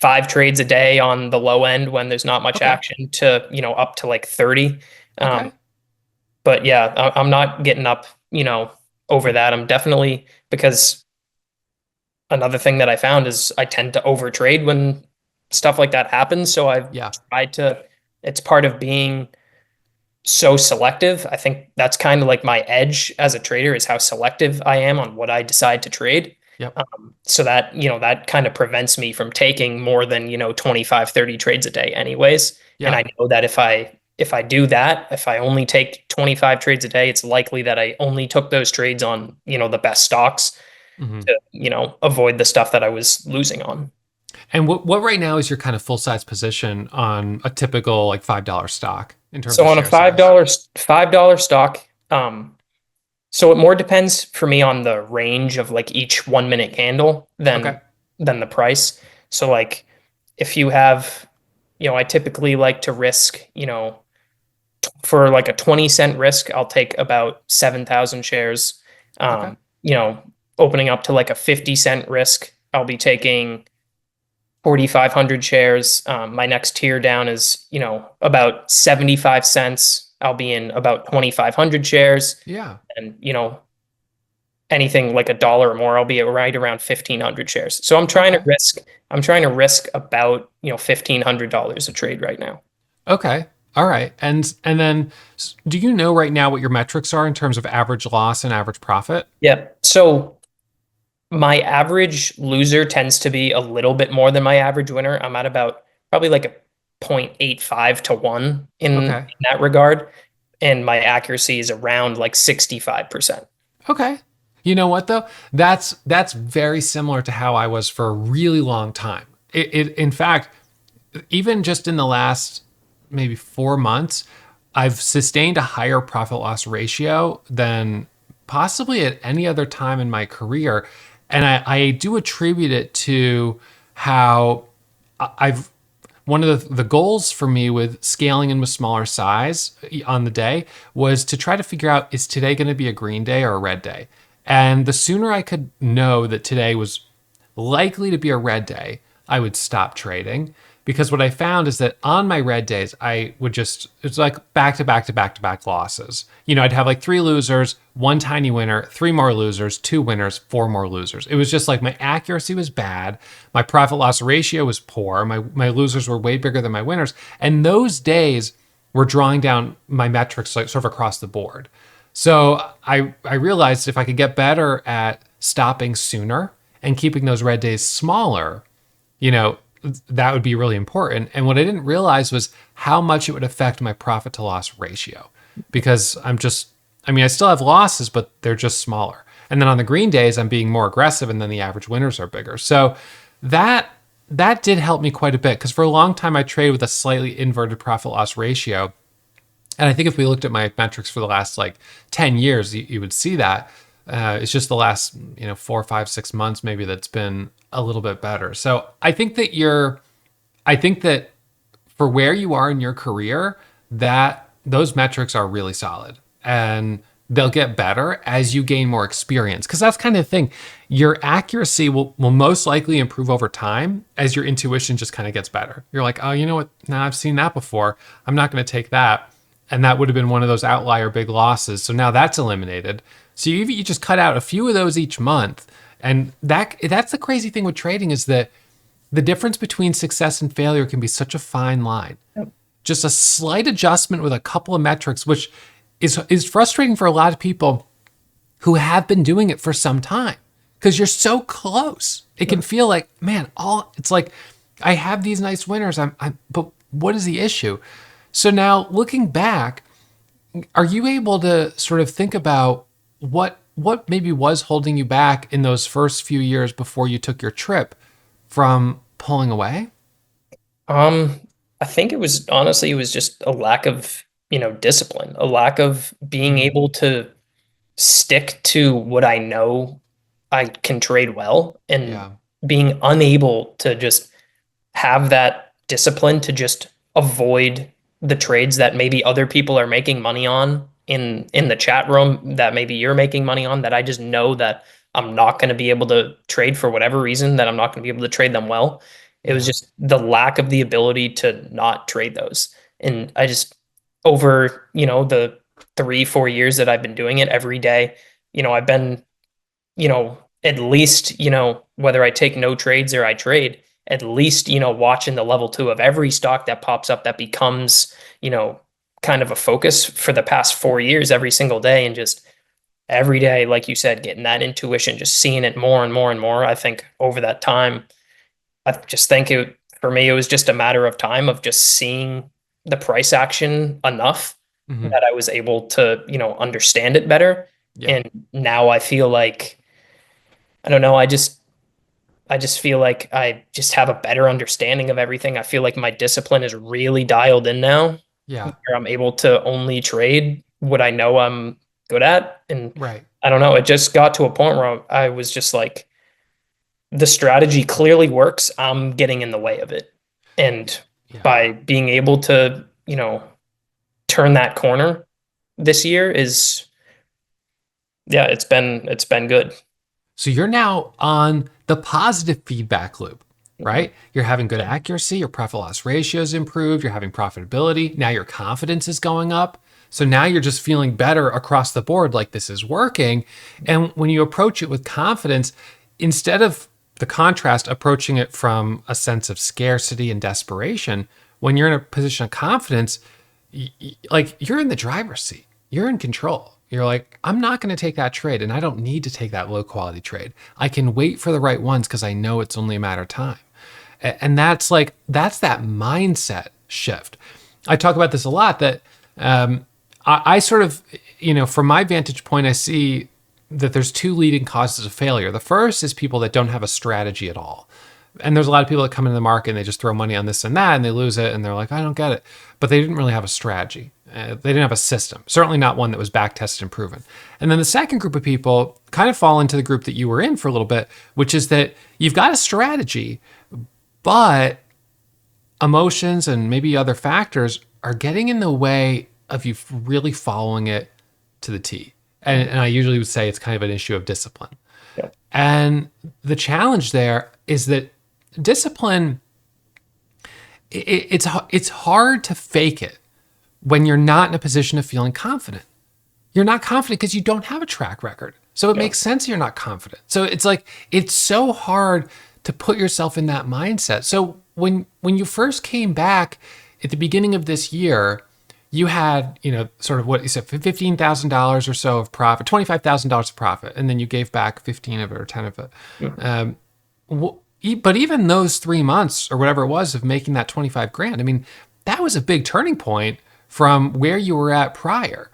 5 trades a day on the low end when there's not much Okay. action to, up to like 30. Um, Okay. but yeah, I'm not getting up, over that. I'm definitely because another thing that I found is I tend to overtrade when stuff like that happens. So I've Yeah. tried to, it's part of being so selective. I think that's kind of like my edge as a trader is how selective I am on what I decide to trade. Yep. So that, that kind of prevents me from taking more than, 25, 30 trades a day anyways. And Yeah. I know that if I do that, if I only take 25 trades a day, it's likely that I only took those trades on, the best stocks Hmm. to, avoid the stuff that I was losing on. And what right now is your kind of full size position on a typical like $5 stock in terms So of on a share five size? dollar $5 stock, so it more depends for me on the range of like each 1 minute candle Okay. than the price. So like if you have, I typically like to risk, for like a 20 cent risk, I'll take about 7,000 shares. Okay. Um, opening up to like a 50 cent risk, I'll be taking 4,500 shares. My next tier down is, about 75 cents. I'll be in about 2,500 shares. Yeah. And, anything like a dollar or more, I'll be right around 1,500 shares. So Okay. I'm trying to risk about, $1,500 a trade right now. Okay. All right. And then do you know right now what your metrics are in terms of average loss and average profit? Yep. So my average loser tends to be a little bit more than my average winner. I'm at about probably like a 0.85 to 1 in Okay. that regard. And my accuracy is around like 65%. Okay. You know what though? That's very similar to how I was for a really long time. In fact, even just in the last maybe 4 months, I've sustained a higher profit loss ratio than possibly at any other time in my career. And I do attribute it to how I've one of the goals for me with scaling in with smaller size on the day was to try to figure out, is today going to be a green day or a red day? And the sooner I could know that today was likely to be a red day, I would stop trading. Because what I found is that on my red days, I would just, it's like back to back to back to back losses. You know, I'd have like 3 losers, 1 tiny winner, 3 more losers, 2 winners, 4 more losers. It was just like my accuracy was bad. My profit loss ratio was poor. My losers were way bigger than my winners. And those days were drawing down my metrics like sort of across the board. So I realized if I could get better at stopping sooner and keeping those red days smaller, you know, that would be really important. And what I didn't realize was how much it would affect my profit to loss ratio, because I still have losses, but they're just smaller. And then on the green days, I'm being more aggressive, and then the average winners are bigger. So that did help me quite a bit, because for a long time I traded with a slightly inverted profit loss ratio. And I think if we looked at my metrics for the last like 10 years, you would see that. It's just the last 4, 5, 6 months maybe that's been a little bit better. So I think that for where you are in your career, that those metrics are really solid, and they'll get better as you gain more experience. Because that's kind of the thing. Your accuracy will most likely improve over time as your intuition just kind of gets better. You're like, oh, you know what? Now I've seen that before. I'm not going to take that. And that would have been one of those outlier big losses. So now that's eliminated. So you just cut out a few of those each month. And that's the crazy thing with trading, is that the difference between success and failure can be such a fine line. Yep. Just a slight adjustment with a couple of metrics, which is frustrating for a lot of people who have been doing it for some time, because you're so close. It can feel like, man, it's like I have these nice winners. But what is the issue? So now looking back, are you able to sort of think about what maybe was holding you back in those first few years before you took your trip from pulling away? I think it was just a lack of, discipline, a lack of being Mm, able to stick to what I know I can trade well, and yeah. being unable to just have that discipline to just avoid the trades that maybe other people are making money on in the chat room, that maybe you're making money on, that I just know that I'm not going to be able to trade for whatever reason, that I'm not going to be able to trade them well. It was Yeah. just the lack of the ability to not trade those. And I just, over, the 3, 4 years that I've been doing it every day, I've been, at least, whether I take no trades or I trade, at least, watching the level 2 of every stock that pops up that becomes, kind of a focus for the past 4 years every single day. And just every day, like you said, getting that intuition, just seeing it more and more and more. I think over that time, I just think for me, it was just a matter of time of just seeing the price action enough Hmm. that I was able to, understand it better. Yeah. And now I feel like, I don't know, I just feel like I just have a better understanding of everything. I feel like my discipline is really dialed in now, Yeah. where I'm able to only trade what I know I'm good at. And Right. I don't know, it just got to a point where I was just like, the strategy clearly works. I'm getting in the way of it. And Yeah. by being able to, turn that corner this year is, yeah, it's been good. So you're now on the positive feedback loop, right? You're having good accuracy, your profit loss ratio is improved, you're having profitability. Now your confidence is going up. So now you're just feeling better across the board, like this is working. And when you approach it with confidence, instead of the contrast approaching it from a sense of scarcity and desperation, when you're in a position of confidence, like you're in the driver's seat, you're in control. You're like, I'm not going to take that trade, and I don't need to take that low quality trade. I can wait for the right ones because I know it's only a matter of time. And that's that mindset shift. I talk about this a lot, that I sort of, from my vantage point, I see that there's two leading causes of failure. The first is people that don't have a strategy at all. And there's a lot of people that come into the market and they just throw money on this and that and they lose it and they're like, I don't get it. But they didn't really have a strategy. They didn't have a system, certainly not one that was back tested and proven. And then the second group of people kind of fall into the group that you were in for a little bit, which is that you've got a strategy, but emotions and maybe other factors are getting in the way of you really following it to the T. And I usually would say it's kind of an issue of discipline. Yeah. And the challenge there is that discipline, it's hard to fake it when you're not in a position of feeling confident. You're not confident because you don't have a track record. So it makes sense you're not confident. So it's like, it's so hard to put yourself in that mindset. So when you first came back at the beginning of this year, you had, sort of what you said, $15,000 or so of profit, $25,000 of profit, and then you gave back 15 of it or 10 of it. But even those 3 months or whatever it was of making that 25 grand, I mean, that was a big turning point from where you were at prior.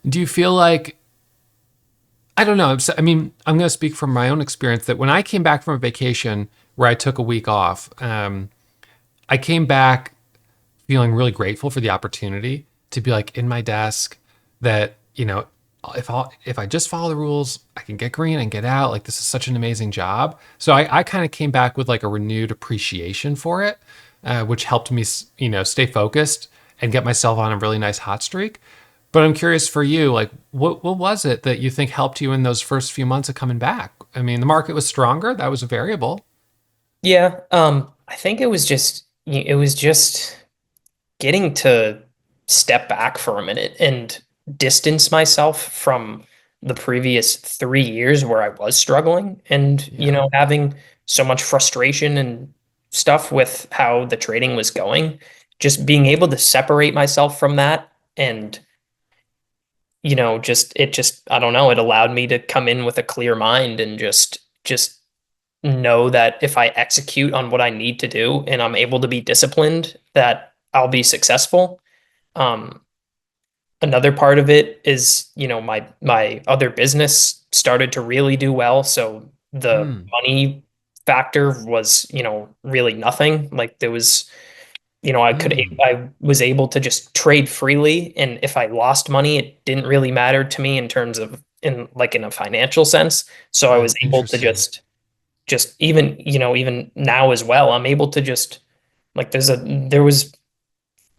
Do you feel like, I don't know, I mean, I'm going to speak from my own experience that when I came back from a vacation where I took a week off, I came back feeling really grateful for the opportunity to be like in my desk that, if I just follow the rules, I can get green and get out. Like, this is such an amazing job. So I kind of came back with like a renewed appreciation for it, which helped me, stay focused and get myself on a really nice hot streak. But I'm curious for you, like, what was it that you think helped you in those first few months of coming back? I mean, the market was stronger. That was a variable. Yeah. I think it was just getting to step back for a minute and distance myself from the previous 3 years where I was struggling and, having so much frustration and stuff with how the trading was going. Just being able to separate myself from that and, I don't know, it allowed me to come in with a clear mind and just know that if I execute on what I need to do and I'm able to be disciplined, that I'll be successful. Another part of it is, my other business started to really do well. So the money factor was, really nothing. Like there was, I was able to just trade freely. And if I lost money, it didn't really matter to me in terms of in a financial sense. So I was able to just even now as well, I'm able to just like, there was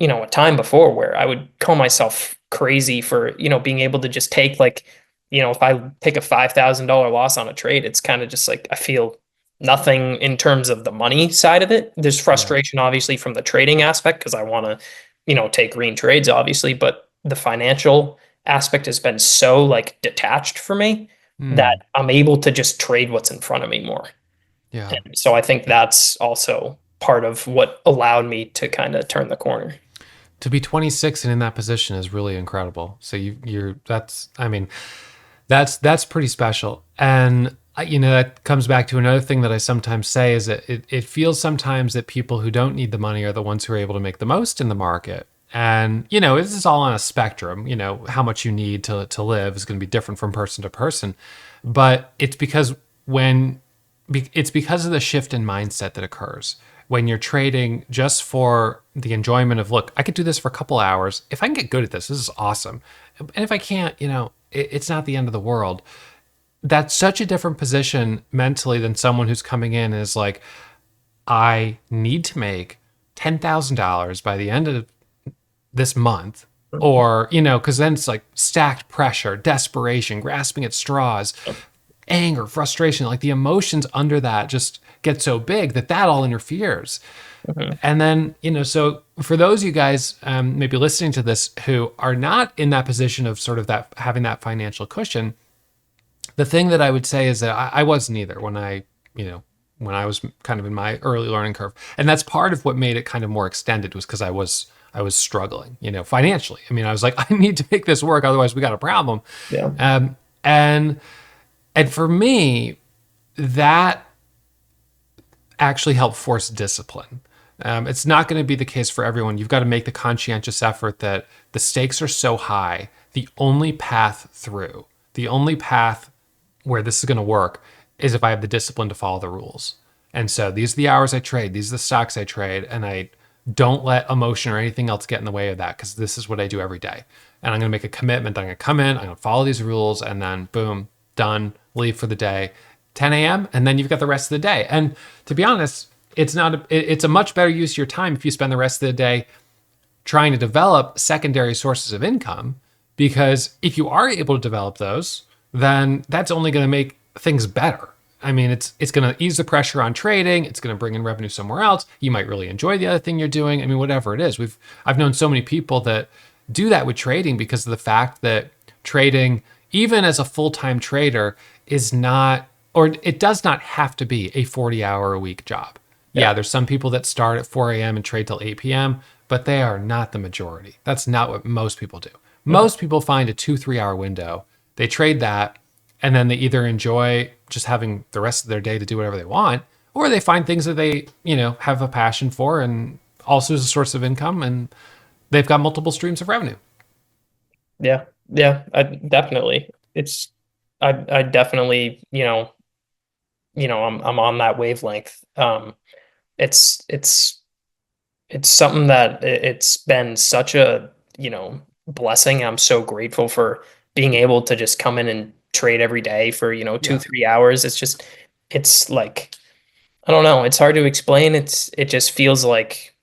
a time before where I would call myself crazy for, being able to just take if I take a $5,000 loss on a trade, it's kind of just like, I feel nothing in terms of the money side of it. There's frustration obviously from the trading aspect because I want to, take green trades obviously, but the financial aspect has been so detached for me that I'm able to just trade what's in front of me more. Yeah. And so I think that's also part of what allowed me to kind of turn the corner. To be 26 and in that position is really incredible. So that's pretty special. And that comes back to another thing that I sometimes say is that it feels sometimes that people who don't need the money are the ones who are able to make the most in the market. And, this is all on a spectrum. How much you need to live is going to be different from person to person. But it's because of the shift in mindset that occurs when you're trading just for the enjoyment of, look, I could do this for a couple hours. If I can get good at this is awesome. And if I can't, it's not the end of the world. That's such a different position mentally than someone who's coming in and is like, I need to make $10,000 by the end of this month. Or, because then it's like stacked pressure, desperation, grasping at straws, anger, frustration, like the emotions under that just get so big that all interferes. And then, so for those of you guys maybe listening to this who are not in that position of sort of that having that financial cushion, the thing that I would say is that I wasn't either when I was kind of in my early learning curve. And that's part of what made it kind of more extended was because I was struggling, financially. I mean, I was like, I need to make this work. Otherwise we got a problem. Yeah. And for me, that actually helped force discipline It's not going to be the case for everyone. You've got to make the conscientious effort that the stakes are so high. The only path through, the only path where this is going to work is if I have the discipline to follow the rules. And so these are the hours I trade, these are the stocks I trade, and I don't let emotion or anything else get in the way of that because this is what I do every day. And I'm going to make a commitment that I'm going to come in, I'm going to follow these rules, and then boom, done, leave for the day, 10 a.m., and then you've got the rest of the day. And to be honest, it's a much better use of your time if you spend the rest of the day trying to develop secondary sources of income, because if you are able to develop those, then that's only going to make things better. I mean, it's going to ease the pressure on trading. It's going to bring in revenue somewhere else. You might really enjoy the other thing you're doing. I mean, whatever it is. I've known so many people that do that with trading because of the fact that trading, even as a full-time trader, is not, or it does not have to be a 40-hour-a-week job. Yeah, there's some people that start at 4 a.m. and trade till 8 p.m., but they are not the majority. That's not what most people do. Most people find a 2-3 hour window. They trade that, and then they either enjoy just having the rest of their day to do whatever they want, or they find things that they, have a passion for and also as a source of income, and they've got multiple streams of revenue. Yeah. Yeah. I definitely. I definitely, I'm on that wavelength. It's something that it's been such a, blessing. I'm so grateful for being able to just come in and trade every day for, 2, Yeah. 3 hours. It's like, I don't know. It's hard to explain. It just feels like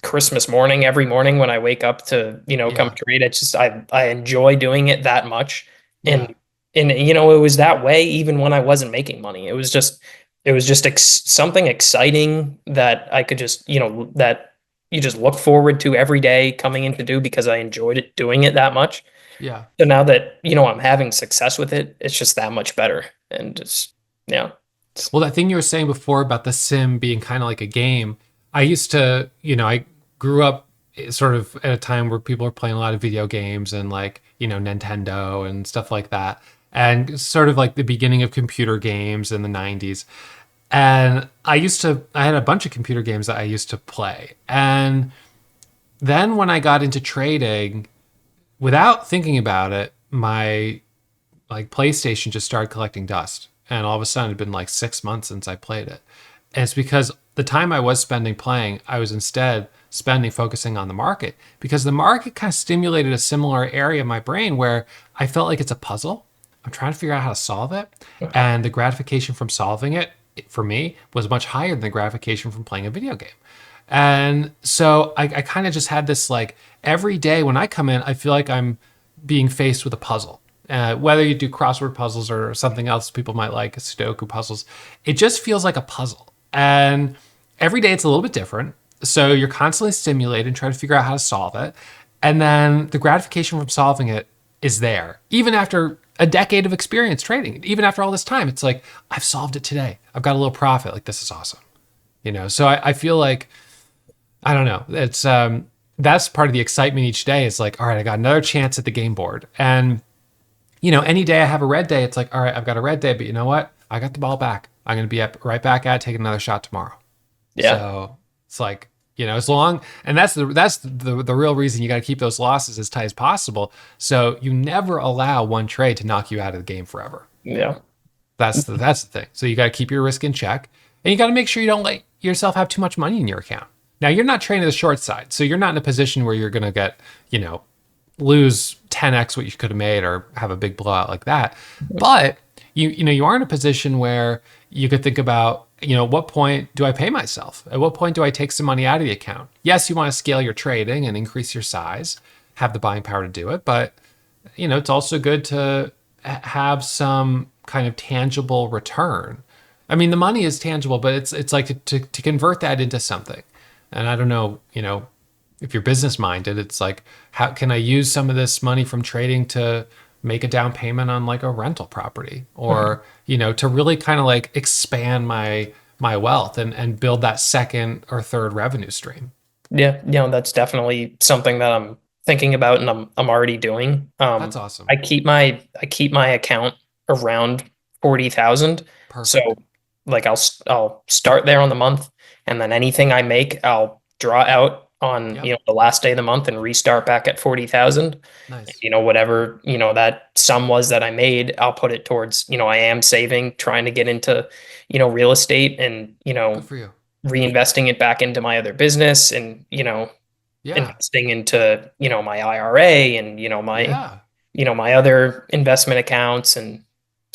Christmas morning every morning when I wake up to, come Yeah. trade. It's just, I enjoy doing it that much. Yeah. And, it was that way even when I wasn't making money. It was just something exciting that I could just, that you just look forward to every day coming in to do because I enjoyed it doing it that much. Yeah. So now that, I'm having success with it, it's just that much better. And just, yeah. Well, that thing you were saying before about the sim being kind of like a game, I used to, I grew up sort of at a time where people were playing a lot of video games and like, Nintendo and stuff like that. And sort of like the beginning of computer games in the 90s. And I had a bunch of computer games that I used to play. And then when I got into trading, without thinking about it, my like PlayStation just started collecting dust. And all of a sudden it'd been like 6 months since I played it. And it's because the time I was spending playing, I was instead spending focusing on the market, because the market kind of stimulated a similar area of my brain where I felt like it's a puzzle. I'm trying to figure out how to solve it. And the gratification from solving it for me was much higher than the gratification from playing a video game. And so I kind of just had this like every day when I come in, I feel like I'm being faced with a puzzle. Whether you do crossword puzzles or something else people might like, Sudoku puzzles, it just feels like a puzzle. And every day it's a little bit different. So you're constantly stimulated and trying to figure out how to solve it. And then the gratification from solving it is there. Even after a decade of experience trading, even after all this time, it's like, I've solved it today. I've got a little profit. Like, this is awesome. So I feel like, I don't know. It's that's part of the excitement each day. Is like, all right, I got another chance at the game board. And any day I have a red day, it's like, all right, I've got a red day, but you know what? I got the ball back. I'm going to be right back at it, taking another shot tomorrow. Yeah. So it's like, as long, and that's the real reason you got to keep those losses as tight as possible. So you never allow one trade to knock you out of the game forever. Yeah. That's the thing. So you got to keep your risk in check, and you got to make sure you don't let yourself have too much money in your account. Now, you're not trading the short side, so you're not in a position where you're going to get, lose 10x what you could have made or have a big blowout like that. But you are in a position where you could think about, at what point do I pay myself? At what point do I take some money out of the account? Yes, you want to scale your trading and increase your size, have the buying power to do it, but it's also good to have some kind of tangible return. I mean, the money is tangible, but it's like to convert that into something. And I don't know, if you're business minded, it's like, how can I use some of this money from trading to make a down payment on like a rental property, or, to really kind of like expand my wealth and build that second or third revenue stream. Yeah. That's definitely something that I'm thinking about and I'm already doing. That's awesome. I keep my account around 40,000. So Perfect. like I'll start there on the month, and then anything I make, I'll draw out on, Yep. the last day of the month and restart back at 40,000. Nice. Whatever, that sum was that I made, I'll put it towards, I am saving, trying to get into, real estate and, Good for you. reinvesting it back into my other business and, Yeah. investing into, my IRA and, Yeah. my other investment accounts. And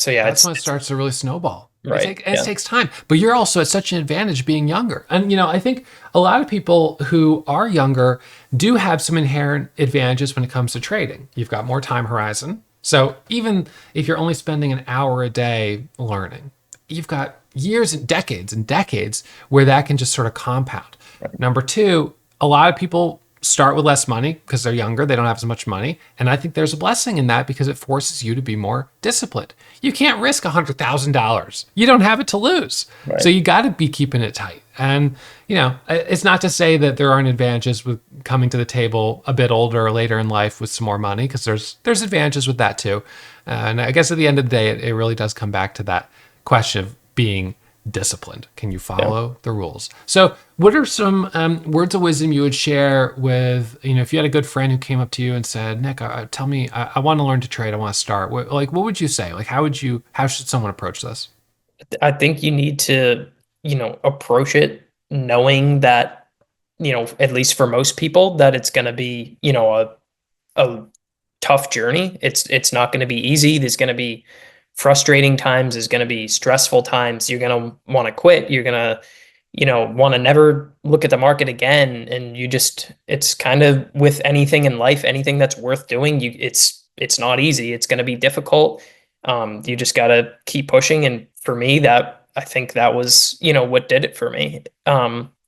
so, yeah, That's when it starts to really snowball. right. It takes time, but you're also at such an advantage being younger. And, I think a lot of people who are younger do have some inherent advantages when it comes to trading. You've got more time horizon. So even if you're only spending an hour a day learning, you've got years and decades where that can just sort of compound. Right. Number two, a lot of people start with less money because they're younger, they don't have as much money. And I think there's a blessing in that because it forces you to be more disciplined. You can't risk $100,000. You don't have it to lose. Right. So you got to be keeping it tight. And, it's not to say that there aren't advantages with coming to the table a bit older or later in life with some more money, because there's advantages with that too. And I guess at the end of the day, it really does come back to that question of being disciplined. Can you follow the rules? So what are some words of wisdom you would share with, if you had a good friend who came up to you and said, Nick, tell me, I want to learn to trade. I want to start. What would you say? Like, how should someone approach this? I think you need to, approach it knowing that, at least for most people, that it's going to be, a tough journey. It's not going to be easy. There's going to be frustrating times. There's going to be stressful times. You're going to want to quit. You're going to, want to never look at the market again. And it's kind of with anything in life, anything that's worth doing, it's not easy. It's going to be difficult. You just got to keep pushing. And for me, I think that was, what did it for me,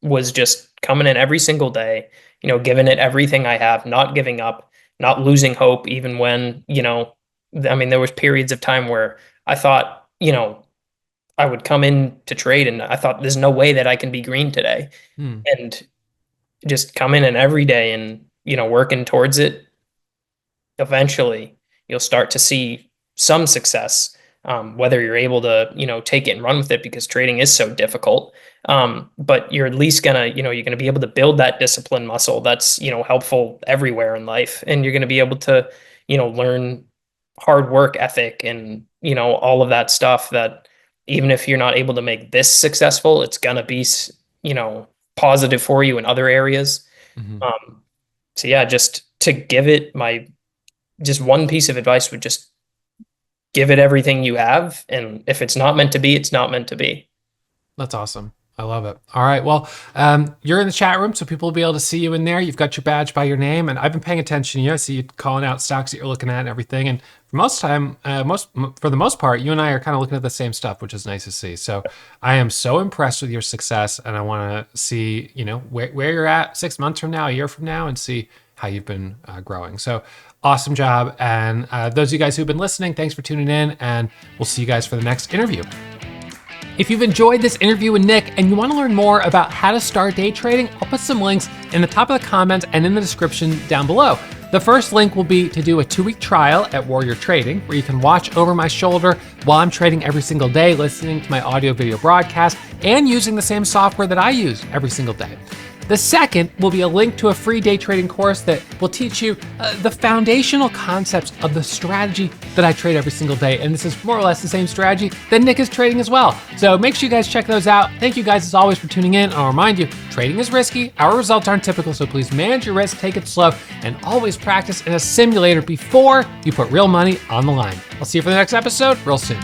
was just coming in every single day, giving it everything I have, not giving up, not losing hope, even when, there was periods of time where I thought, I would come in to trade and I thought there's no way that I can be green today. And just come in and every day and, working towards it. Eventually you'll start to see some success, whether you're able to, take it and run with it, because trading is so difficult. But you're at least gonna, you're gonna be able to build that discipline muscle that's, helpful everywhere in life. And you're gonna be able to, learn hard work ethic and, all of that stuff that even if you're not able to make this successful, it's gonna be, positive for you in other areas. So yeah, just to give it just one piece of advice would just give it everything you have. And if it's not meant to be, it's not meant to be. That's awesome. I love it. All right. Well, you're in the chat room, so people will be able to see you in there. You've got your badge by your name, and I've been paying attention to you. I see you calling out stocks that you're looking at and everything. And for the most part, you and I are kind of looking at the same stuff, which is nice to see. So I am so impressed with your success, and I want to see, where you're at 6 months from now, a year from now, and see how you've been growing. So awesome job. And those of you guys who've been listening, thanks for tuning in, and we'll see you guys for the next interview. If you've enjoyed this interview with Nick and you want to learn more about how to start day trading, I'll put some links in the top of the comments and in the description down below. The first link will be to do a 2-week trial at Warrior Trading, where you can watch over my shoulder while I'm trading every single day, listening to my audio video broadcast, and using the same software that I use every single day. The second will be a link to a free day trading course that will teach you the foundational concepts of the strategy that I trade every single day. And this is more or less the same strategy that Nick is trading as well. So make sure you guys check those out. Thank you guys as always for tuning in. I'll remind you, trading is risky. Our results aren't typical, so please manage your risk, take it slow, and always practice in a simulator before you put real money on the line. I'll see you for the next episode real soon.